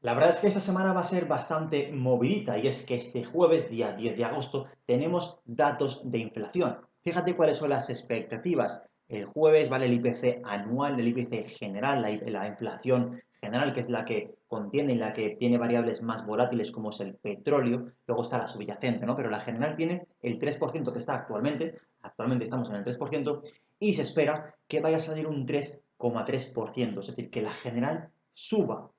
La verdad es que esta semana va a ser bastante movidita y es que este jueves, día 10 de agosto, tenemos datos de inflación. Fíjate cuáles son las expectativas. El jueves vale el IPC anual, el IPC general, la inflación general, que es la que contiene y la que tiene variables más volátiles como es el petróleo. Luego está la subyacente, ¿no? Pero la general tiene el 3% que está actualmente. Actualmente estamos en el 3% y se espera que vaya a salir un 3,3%. Es decir, que la general suba.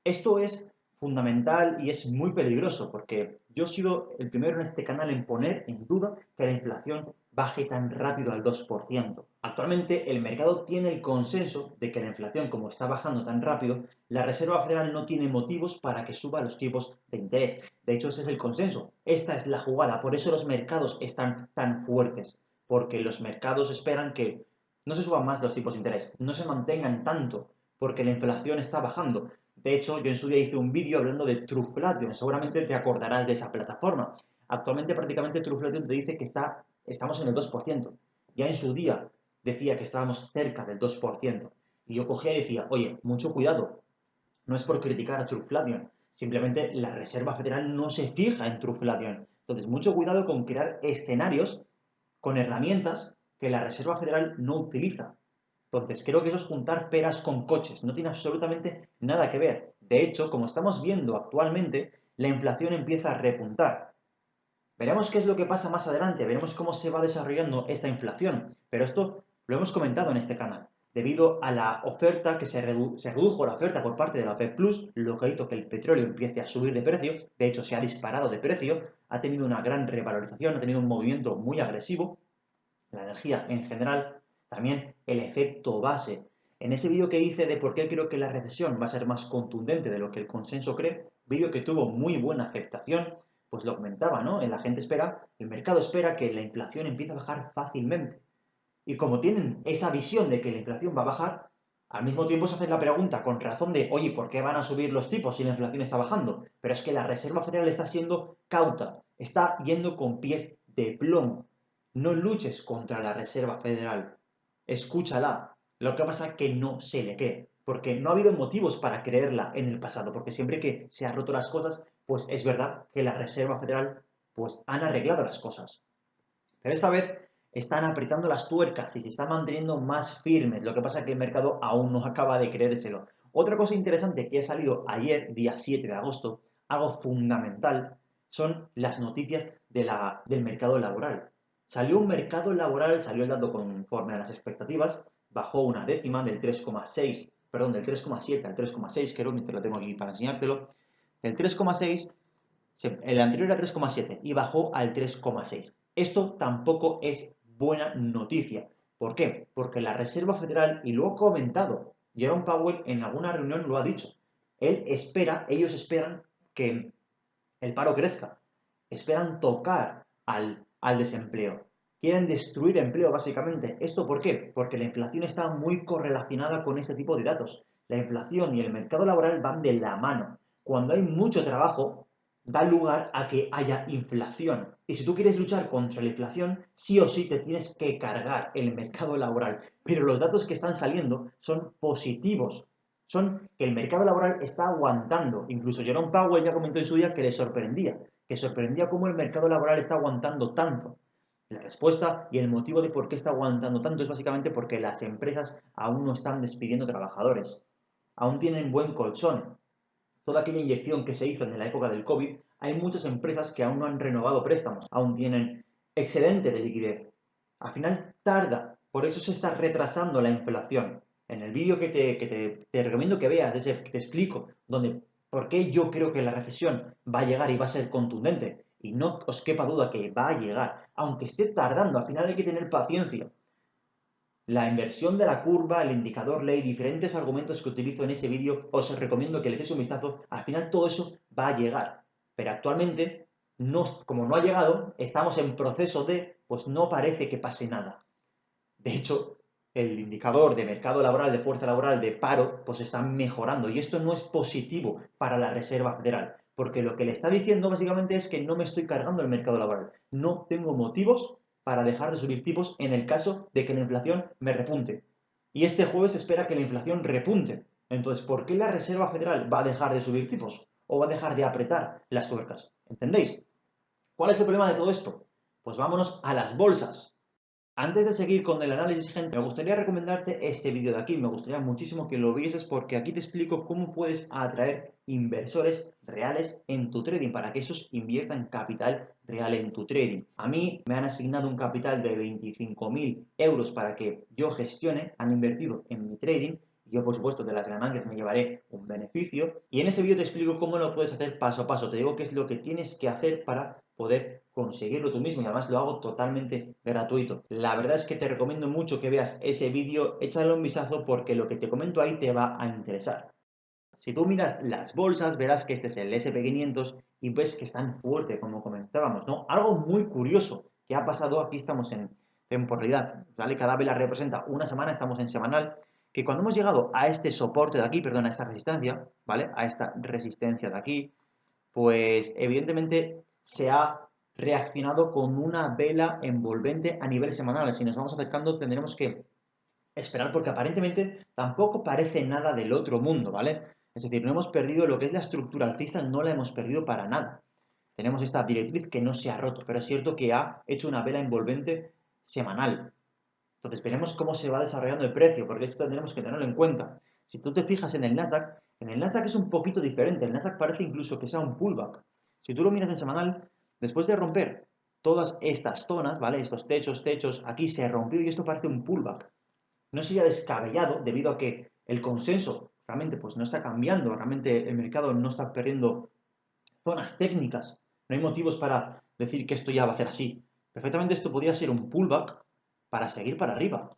Esto es fundamental y es muy peligroso porque yo he sido el primero en este canal en poner en duda que la inflación baje tan rápido al 2%. Actualmente el mercado tiene el consenso de que la inflación, como está bajando tan rápido, la Reserva Federal no tiene motivos para que suba los tipos de interés. De hecho, ese es el consenso. Esta es la jugada. Por eso los mercados están tan fuertes. Porque los mercados esperan que no se suban más los tipos de interés, no se mantengan tanto, porque la inflación está bajando. De hecho, yo en su día hice un vídeo hablando de Truflation, seguramente te acordarás de esa plataforma. Actualmente prácticamente Truflation te dice que estamos en el 2%. Ya en su día decía que estábamos cerca del 2%. Y yo cogía y decía, oye, mucho cuidado, no es por criticar a Truflation, simplemente la Reserva Federal no se fija en Truflation. Entonces, mucho cuidado con crear escenarios con herramientas que la Reserva Federal no utiliza. Entonces, creo que eso es juntar peras con coches, no tiene absolutamente nada que ver. De hecho, como estamos viendo actualmente, la inflación empieza a repuntar. Veremos qué es lo que pasa más adelante, veremos cómo se va desarrollando esta inflación, pero esto lo hemos comentado en este canal. Debido a la oferta, que se redujo la oferta por parte de la OPEP Plus, lo que hizo que el petróleo empiece a subir de precio, de hecho se ha disparado de precio, ha tenido una gran revalorización, ha tenido un movimiento muy agresivo, la energía en general, también el efecto base. En ese vídeo que hice de por qué creo que la recesión va a ser más contundente de lo que el consenso cree, vídeo que tuvo muy buena aceptación, pues lo comentaba, ¿no? La gente espera, el mercado espera que la inflación empiece a bajar fácilmente. Y como tienen esa visión de que la inflación va a bajar, al mismo tiempo se hacen la pregunta con razón de, oye, ¿por qué van a subir los tipos si la inflación está bajando? Pero es que la Reserva Federal está siendo cauta, está yendo con pies de plomo. No luches contra la Reserva Federal, escúchala. Lo que pasa es que no se le cree, porque no ha habido motivos para creerla en el pasado, porque siempre que se han roto las cosas, pues es verdad que la Reserva Federal pues han arreglado las cosas. Pero esta vez están apretando las tuercas y se están manteniendo más firmes. Lo que pasa es que el mercado aún no acaba de creérselo. Otra cosa interesante que ha salido ayer, día 7 de agosto, algo fundamental, son las noticias del mercado laboral. Salió un mercado laboral, salió el dato conforme a las expectativas, bajó una décima del 3,6, perdón, del 3,7 al 3,6, creo que te lo tengo aquí para enseñártelo. Del 3,6 el anterior era 3,7 y bajó al 3,6. Esto tampoco es buena noticia. ¿Por qué? Porque la Reserva Federal, y lo ha comentado, Jerome Powell en alguna reunión lo ha dicho, ellos esperan que el paro crezca, esperan tocar al desempleo, quieren destruir empleo básicamente. ¿Esto por qué? Porque la inflación está muy correlacionada con este tipo de datos. La inflación y el mercado laboral van de la mano. Cuando hay mucho trabajo, da lugar a que haya inflación. Y si tú quieres luchar contra la inflación, sí o sí te tienes que cargar el mercado laboral. Pero los datos que están saliendo son positivos. Son que el mercado laboral está aguantando. Incluso Jerome Powell ya comentó en su día que sorprendía cómo el mercado laboral está aguantando tanto. La respuesta y el motivo de por qué está aguantando tanto es básicamente porque las empresas aún no están despidiendo trabajadores. Aún tienen buen colchón, toda aquella inyección que se hizo en la época del COVID, hay muchas empresas que aún no han renovado préstamos, aún tienen excedente de liquidez. Al final tarda, por eso se está retrasando la inflación. En el vídeo te recomiendo que veas, ese que te explico, donde por qué yo creo que la recesión va a llegar y va a ser contundente. Y no os quepa duda que va a llegar, aunque esté tardando, al final hay que tener paciencia. La inversión de la curva, el indicador ley, diferentes argumentos que utilizo en ese vídeo, os recomiendo que le echéis un vistazo. Al final todo eso va a llegar. Pero actualmente, no, como no ha llegado, estamos en proceso de, pues no parece que pase nada. De hecho, el indicador de mercado laboral, de fuerza laboral, de paro, pues está mejorando. Y esto no es positivo para la Reserva Federal. Porque lo que le está diciendo básicamente es que no me estoy cargando el mercado laboral. No tengo motivos para dejar de subir tipos en el caso de que la inflación me repunte. Y este jueves se espera que la inflación repunte. Entonces, ¿por qué la Reserva Federal va a dejar de subir tipos? ¿O va a dejar de apretar las tuercas? ¿Entendéis? ¿Cuál es el problema de todo esto? Pues vámonos a las bolsas. Antes de seguir con el análisis, gente, me gustaría recomendarte este vídeo de aquí. Me gustaría muchísimo que lo vieses porque aquí te explico cómo puedes atraer inversores reales en tu trading para que esos inviertan capital real en tu trading. A mí me han asignado un capital de 25.000 euros para que yo gestione, han invertido en mi trading. Yo, por supuesto, de las ganancias me llevaré un beneficio. Y en ese vídeo te explico cómo lo puedes hacer paso a paso. Te digo qué es lo que tienes que hacer para poder conseguirlo tú mismo y además lo hago totalmente gratuito. La verdad es que te recomiendo mucho que veas ese vídeo, échale un vistazo porque lo que te comento ahí te va a interesar. Si tú miras las bolsas, verás que este es el SP500 y ves que están fuerte, como comentábamos, ¿no? Algo muy curioso que ha pasado, aquí estamos en temporalidad, ¿vale? Cada vela representa una semana, estamos en semanal, que cuando hemos llegado a este soporte de aquí, perdón, a esta resistencia, ¿vale? A esta resistencia de aquí, pues evidentemente se ha reaccionado con una vela envolvente a nivel semanal. Si nos vamos acercando tendremos que esperar porque aparentemente tampoco parece nada del otro mundo, ¿vale? Es decir, no hemos perdido lo que es la estructura alcista, no la hemos perdido para nada. Tenemos esta directriz que no se ha roto, pero es cierto que ha hecho una vela envolvente semanal. Entonces veremos cómo se va desarrollando el precio, porque esto tendremos que tenerlo en cuenta. Si tú te fijas en el Nasdaq es un poquito diferente. El Nasdaq parece incluso que sea un pullback. Si tú lo miras en semanal, después de romper todas estas zonas, ¿vale? Estos techos, aquí se rompió y esto parece un pullback. No sería descabellado debido a que el consenso realmente pues no está cambiando, realmente el mercado no está perdiendo zonas técnicas. No hay motivos para decir que esto ya va a ser así. Perfectamente esto podría ser un pullback para seguir para arriba.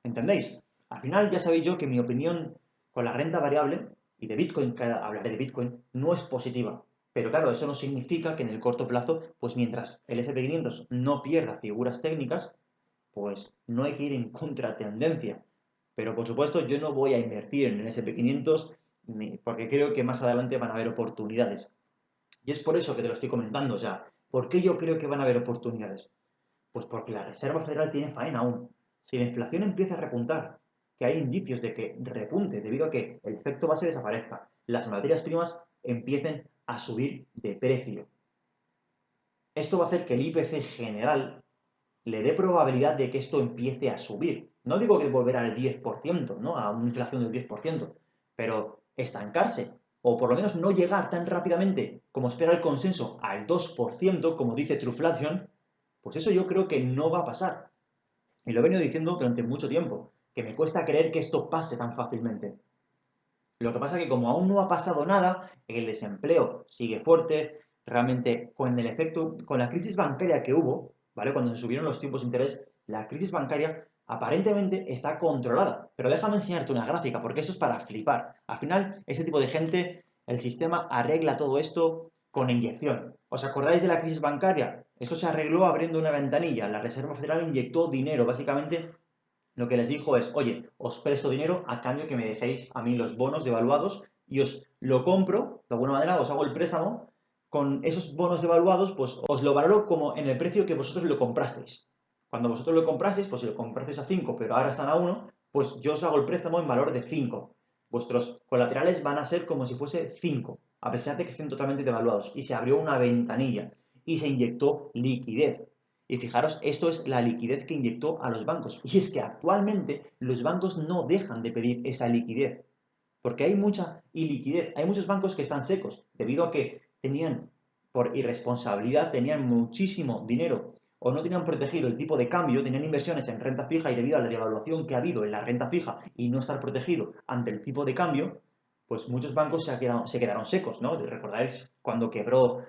¿Entendéis? Al final ya sabéis yo que mi opinión con la renta variable y de Bitcoin, que hablaré de Bitcoin, no es positiva. Pero claro, eso no significa que en el corto plazo, pues mientras el SP500 no pierda figuras técnicas, pues no hay que ir en contratendencia. Pero por supuesto yo no voy a invertir en el SP500 porque creo que más adelante van a haber oportunidades. Y es por eso que te lo estoy comentando. O sea, ¿por qué yo creo que van a haber oportunidades? Pues porque la Reserva Federal tiene faena aún. Si la inflación empieza a repuntar, que hay indicios de que repunte debido a que el efecto base desaparezca, las materias primas empiecen a subir de precio. Esto va a hacer que el IPC general le dé probabilidad de que esto empiece a subir. No digo que volverá al 10%, ¿no? A una inflación del 10%, pero estancarse, o por lo menos no llegar tan rápidamente como espera el consenso al 2%, como dice Truflation, pues eso yo creo que no va a pasar. Y lo he venido diciendo durante mucho tiempo, que me cuesta creer que esto pase tan fácilmente. Lo que pasa es que como aún no ha pasado nada, el desempleo sigue fuerte, realmente con el efecto, con la crisis bancaria que hubo, ¿vale? Cuando se subieron los tipos de interés, la crisis bancaria aparentemente está controlada. Pero déjame enseñarte una gráfica, porque eso es para flipar. Al final, ese tipo de gente, el sistema arregla todo esto con inyección. ¿Os acordáis de la crisis bancaria? Esto se arregló abriendo una ventanilla. La Reserva Federal inyectó dinero, básicamente lo que les dijo es, oye, os presto dinero a cambio que me dejéis a mí los bonos devaluados y os lo compro, de alguna manera os hago el préstamo, con esos bonos devaluados, pues os lo valoro como en el precio que vosotros lo comprasteis. Cuando vosotros lo comprasteis, pues si lo comprasteis a 5, pero ahora están a 1, pues yo os hago el préstamo en valor de 5. Vuestros colaterales van a ser como si fuese 5, a pesar de que estén totalmente devaluados. Y se abrió una ventanilla y se inyectó liquidez. Y fijaros, esto es la liquidez que inyectó a los bancos. Y es que actualmente los bancos no dejan de pedir esa liquidez. Porque hay mucha iliquidez. Hay muchos bancos que están secos debido a que tenían, por irresponsabilidad, tenían muchísimo dinero o no tenían protegido el tipo de cambio, tenían inversiones en renta fija y debido a la devaluación que ha habido en la renta fija y no estar protegido ante el tipo de cambio, pues muchos bancos se quedaron secos, ¿no? Recordáis cuando quebró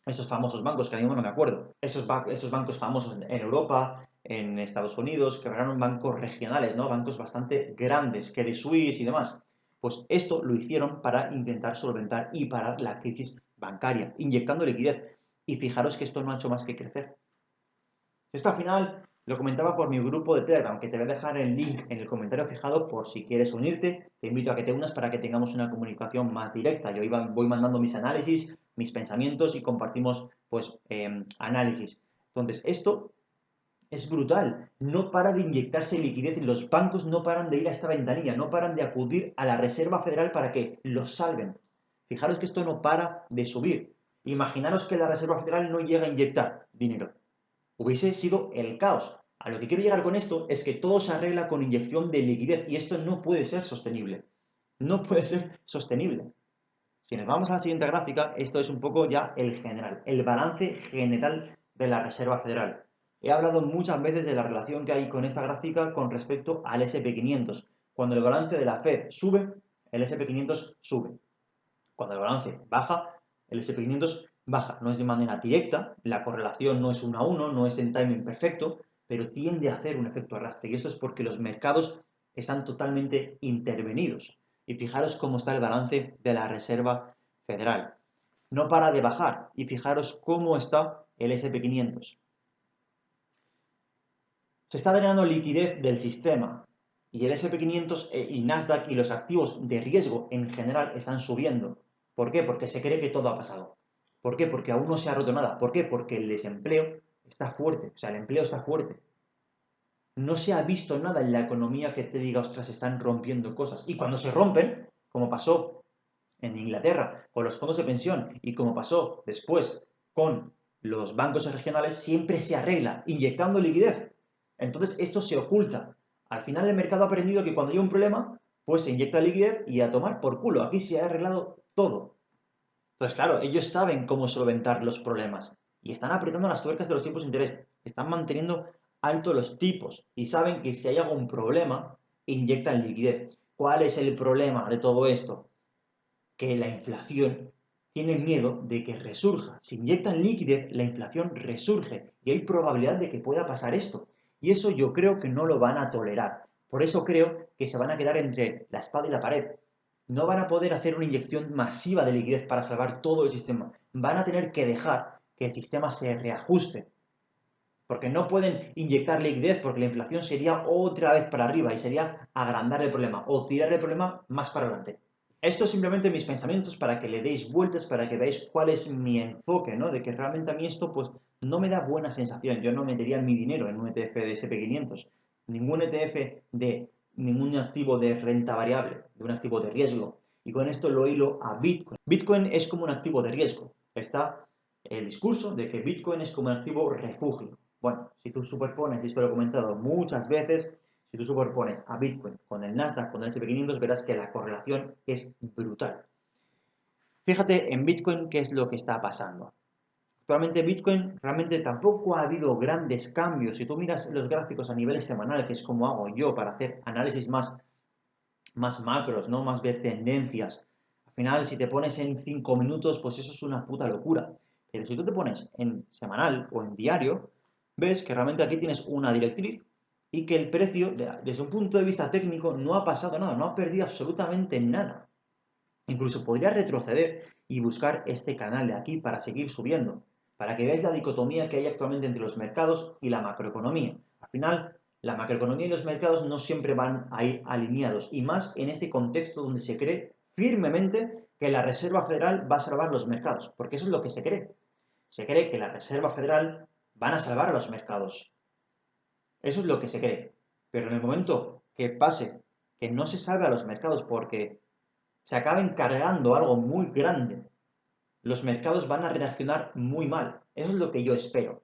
esos famosos bancos, que ahora mismo no me acuerdo, esos bancos famosos en Europa, en Estados Unidos, que eran bancos regionales, ¿no? Bancos bastante grandes, que de Suisse y demás. Pues esto lo hicieron para intentar solventar y parar la crisis bancaria, inyectando liquidez. Y fijaros que esto no ha hecho más que crecer. Esto al final lo comentaba por mi grupo de Telegram, que te voy a dejar el link en el comentario fijado por si quieres unirte. Te invito a que te unas para que tengamos una comunicación más directa. Yo voy mandando mis análisis, mis pensamientos y compartimos pues análisis. Entonces, esto Es brutal. No para de inyectarse liquidez y los bancos no paran de ir a esta ventanilla, no paran de acudir a la Reserva Federal para que los salven. Fijaros que esto no para de subir. Imaginaros que la Reserva Federal no llega a inyectar dinero. Hubiese sido el caos. A lo que quiero llegar con esto es que todo se arregla con inyección de liquidez y esto no puede ser sostenible. No puede ser sostenible. Si nos vamos a la siguiente gráfica, esto es un poco ya el general, el balance general de la Reserva Federal. He hablado muchas veces de la relación que hay con esta gráfica con respecto al SP500. Cuando el balance de la Fed sube, el SP500 sube. Cuando el balance baja, el SP500 baja. No es de manera directa, la correlación no es 1 a 1, no es en timing perfecto, pero tiende a hacer un efecto arrastre. Y esto es porque los mercados están totalmente intervenidos. Y fijaros cómo está el balance de la Reserva Federal. No para de bajar. Y fijaros cómo está el SP500. Se está drenando liquidez del sistema. Y el SP500 y Nasdaq y los activos de riesgo en general están subiendo. ¿Por qué? Porque se cree que todo ha pasado. ¿Por qué? Porque aún no se ha roto nada. ¿Por qué? Porque el desempleo está fuerte. O sea, el empleo está fuerte. No se ha visto nada en la economía que te diga, ostras, están rompiendo cosas. Y cuando se rompen, como pasó en Inglaterra con los fondos de pensión y como pasó después con los bancos regionales, siempre se arregla inyectando liquidez. Entonces esto se oculta. Al final el mercado ha aprendido que cuando hay un problema, pues se inyecta liquidez y a tomar por culo. Aquí se ha arreglado todo. Entonces, claro, ellos saben cómo solventar los problemas y están apretando las tuercas de los tipos de interés. Están manteniendo altos los tipos y saben que si hay algún problema, inyectan liquidez. ¿Cuál es el problema de todo esto? Que la inflación tiene miedo de que resurja. Si inyectan liquidez, la inflación resurge y hay probabilidad de que pueda pasar esto. Y eso yo creo que no lo van a tolerar. Por eso creo que se van a quedar entre la espada y la pared. No van a poder hacer una inyección masiva de liquidez para salvar todo el sistema. Van a tener que dejar que el sistema se reajuste. Porque no pueden inyectar liquidez porque la inflación sería otra vez para arriba y sería agrandar el problema o tirar el problema más para adelante. Esto es simplemente mis pensamientos para que le deis vueltas, para que veáis cuál es mi enfoque, ¿no? De que realmente a mí esto, pues, no me da buena sensación. Yo no metería mi dinero en un ETF de SP500. Ningún ETF de ningún activo de renta variable, de un activo de riesgo. Y con esto lo hilo a Bitcoin. Bitcoin es como un activo de riesgo. Está el discurso de que Bitcoin es como un activo refugio. Bueno, si tú superpones, y esto lo he comentado muchas veces, si tú superpones a Bitcoin con el Nasdaq, con el SP500, verás que la correlación es brutal. Fíjate en Bitcoin qué es lo que está pasando. Actualmente Bitcoin realmente tampoco ha habido grandes cambios. Si tú miras los gráficos a nivel semanal, que es como hago yo para hacer análisis más macros, ¿no? Más ver tendencias. Al final, si te pones en 5 minutos, pues eso es una puta locura. Pero si tú te pones en semanal o en diario, ves que realmente aquí tienes una directriz y que el precio, desde un punto de vista técnico, no ha pasado nada, no ha perdido absolutamente nada. Incluso podría retroceder y buscar este canal de aquí para seguir subiendo, para que veáis la dicotomía que hay actualmente entre los mercados y la macroeconomía. Al final, la macroeconomía y los mercados no siempre van a ir alineados, y más en este contexto donde se cree firmemente que la Reserva Federal va a salvar los mercados, porque eso es lo que se cree. Se cree que la Reserva Federal van a salvar a los mercados. Eso es lo que se cree. Pero en el momento que pase que no se salve a los mercados porque se acaben cargando algo muy grande, los mercados van a reaccionar muy mal. Eso es lo que yo espero.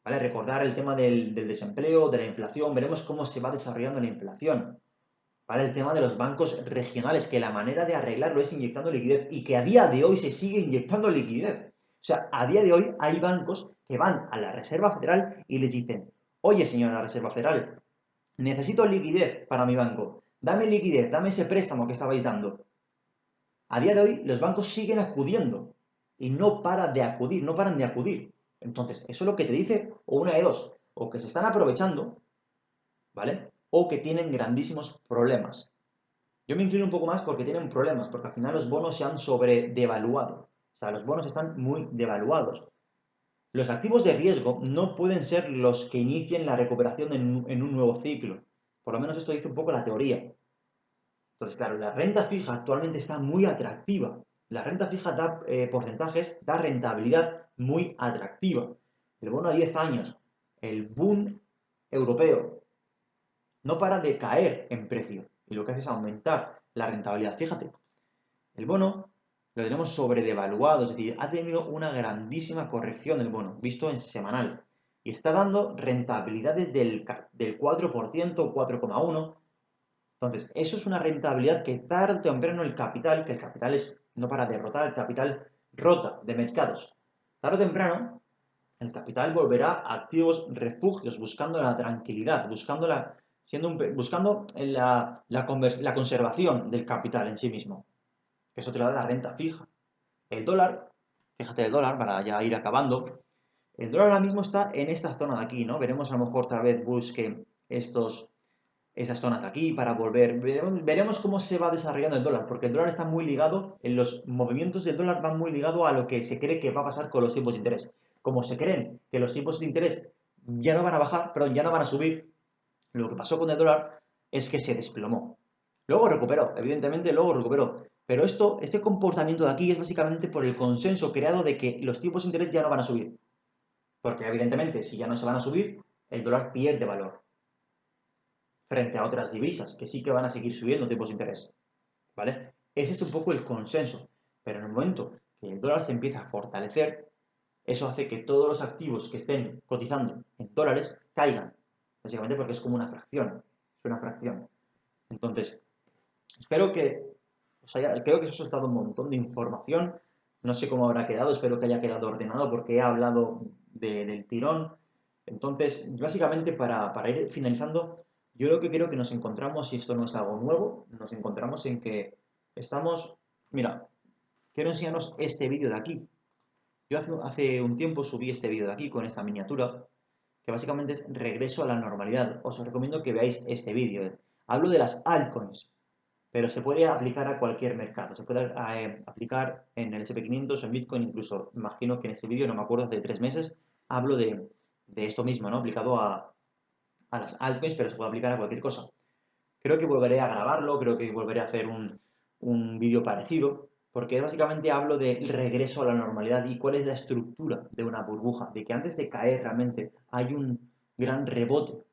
¿Vale? Recordar el tema del desempleo, de la inflación, veremos cómo se va desarrollando la inflación. ¿Vale? El tema de los bancos regionales, que la manera de arreglarlo es inyectando liquidez y que a día de hoy se sigue inyectando liquidez. O sea, a día de hoy hay bancos que van a la Reserva Federal y les dicen, oye, señora Reserva Federal, necesito liquidez para mi banco. Dame liquidez, dame ese préstamo que estabais dando. A día de hoy los bancos siguen acudiendo y no paran de acudir, no paran de acudir. Entonces, eso es lo que te dice, o una de dos, o que se están aprovechando, ¿vale? O que tienen grandísimos problemas. Yo me inclino un poco más porque tienen problemas, porque al final los bonos se han sobredevaluado. O sea, los bonos están muy devaluados. Los activos de riesgo no pueden ser los que inicien la recuperación en un nuevo ciclo. Por lo menos esto dice un poco la teoría. Entonces, claro, la renta fija actualmente está muy atractiva. La renta fija da porcentajes, da rentabilidad muy atractiva. El bono a 10 años, el boom europeo no para de caer en precio y lo que hace es aumentar la rentabilidad. Fíjate, el bono lo tenemos sobredevaluado, es decir, ha tenido una grandísima corrección el bono, visto en semanal, y está dando rentabilidades del 4%, 4,1%. Entonces, eso es una rentabilidad que tarde o temprano el capital, que el capital no para derrotar, el capital rota de mercados. Tarde o temprano, el capital volverá a activos refugios, buscando la tranquilidad, buscando la conservación del capital en sí mismo. Eso te lo da la renta fija. El dólar, fíjate el dólar, para ya ir acabando, el dólar ahora mismo está en esta zona de aquí, ¿no? Veremos a lo mejor tal vez busque esas zonas de aquí para volver. Veremos cómo se va desarrollando el dólar, porque el dólar está muy ligado, en los movimientos del dólar van muy ligados a lo que se cree que va a pasar con los tipos de interés. Como se creen que los tipos de interés ya no van a bajar, perdón, ya no van a subir, lo que pasó con el dólar es que se desplomó. Luego recuperó, evidentemente, luego recuperó. Pero este comportamiento de aquí es básicamente por el consenso creado de que los tipos de interés ya no van a subir. Porque evidentemente, si ya no se van a subir, el dólar pierde valor frente a otras divisas que sí que van a seguir subiendo tipos de interés. ¿Vale? Ese es un poco el consenso. Pero en el momento que el dólar se empieza a fortalecer, eso hace que todos los activos que estén cotizando en dólares caigan. Básicamente porque es como una fracción. Es una fracción. Entonces, espero que creo que os he soltado un montón de información. No sé cómo habrá quedado, espero que haya quedado ordenado porque he hablado del tirón. Entonces, básicamente para ir finalizando, yo lo que creo que nos encontramos, y esto no es algo nuevo, nos encontramos en que estamos, mira, quiero enseñaros este vídeo de aquí. Yo hace un tiempo subí este vídeo de aquí con esta miniatura, que básicamente es regreso a la normalidad. Os recomiendo que veáis este vídeo. Hablo de las altcoins, pero se puede aplicar a cualquier mercado. Se puede aplicar en el SP500, en Bitcoin, incluso imagino que en ese vídeo, no me acuerdo, hace 3 meses, hablo de esto mismo, ¿no? Aplicado a las altcoins, pero se puede aplicar a cualquier cosa. Creo que volveré a grabarlo, creo que volveré a hacer un vídeo parecido, porque básicamente hablo del regreso a la normalidad y cuál es la estructura de una burbuja, de que antes de caer realmente hay un gran rebote.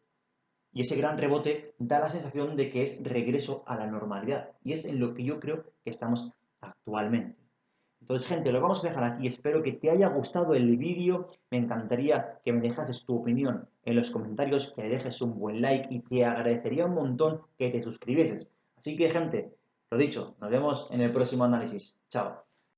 Y ese gran rebote da la sensación de que es regreso a la normalidad. Y es en lo que yo creo que estamos actualmente. Entonces, gente, lo vamos a dejar aquí. Espero que te haya gustado el vídeo. Me encantaría que me dejases tu opinión en los comentarios, que dejes un buen like y te agradecería un montón que te suscribieses. Así que, gente, lo dicho, nos vemos en el próximo análisis. Chao.